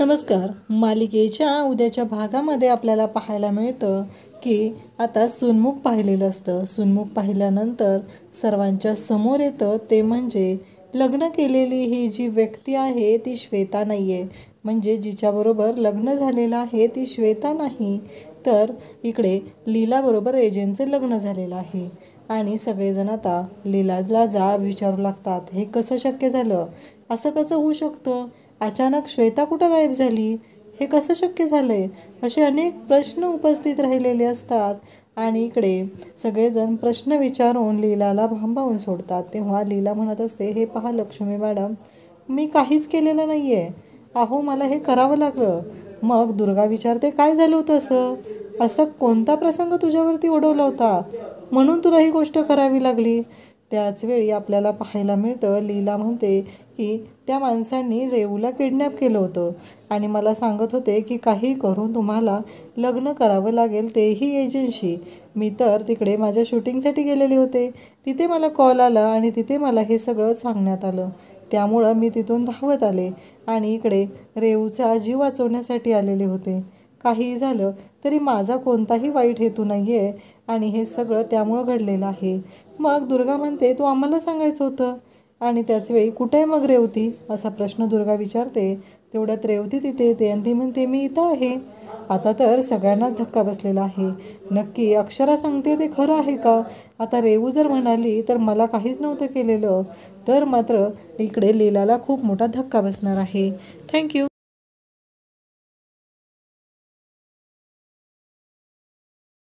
नमस्कार. मालिकेच्या उद्याच्या भागामध्ये आपल्याला पाहायला मिळतं की आता सुनमुख पाहिलेलं असतं. सुनमुख पाहिल्यानंतर सर्वांच्या समोर येतं ते म्हणजे लग्न केलेली ही जी व्यक्ती आहे ती श्वेता नाही आहे. म्हणजे जिच्याबरोबर लग्न झालेलं आहे ती श्वेता नाही, तर इकडे लीलाबरोबर एजंटचं लग्न झालेलं आहे. आणि सगळेजण आता लीलाला जाब विचारू लागतात, हे कसं शक्य झालं, असं कसं होऊ शकतं, अचानक श्वेता कुठं गायब झाली, हे कसं शक्य झालंय, असे अनेक प्रश्न उपस्थित राहिलेले असतात. आणि इकडे सगळेजण प्रश्न विचारून लीलाला भांबावून सोडतात. तेव्हा लीला म्हणत असते, हे पहा लक्ष्मी मॅडम, मी काहीच केलेलं नाही आहे, अहो मला हे करावं लागलं. मग दुर्गा विचारते, काय झालं होतं असं कोणता प्रसंग तुझ्यावरती ओढवला होता म्हणून तुला ही गोष्ट करावी लागली. त्याचवेळी आपल्याला पाहायला मिळतं, लीला म्हणते की त्या माणसांनी रेवूला किडनॅप केलं होतं आणि मला सांगत होते की काही करून तुम्हाला लग्न करावं लागेल, तेही एजन्सी. मी तर तिकडे माझ्या शूटिंगसाठी गेलेले होते, तिथे मला कॉल आला आणि तिथे मला हे सगळं सांगण्यात आलं. त्यामुळं मी तिथून धावत आले आणि इकडे रेवूचा जीव वाचवण्यासाठी आलेले होते. काहीही झालं तरी माझा कोणताही वाईट हेतू नाही आहे आणि हे सगळं त्यामुळं घडलेलं आहे. मग दुर्गा म्हणते, तू आम्हाला सांगायचं होतं. आणि त्याचवेळी कुठे आहे मग रेवती, असा प्रश्न दुर्गा विचारते. तेवढ्यात रेवती तिथे येते आणि ती म्हणते, मी इथं आहे. आता तर सगळ्यांनाच धक्का बसलेला आहे. नक्की अक्षरा सांगते ते खरं आहे का? आता रेवू जर म्हणाली तर मला काहीच नव्हतं केलेलं, तर मात्र इकडे लीलाला खूप मोठा धक्का बसणार आहे. थँक्यू.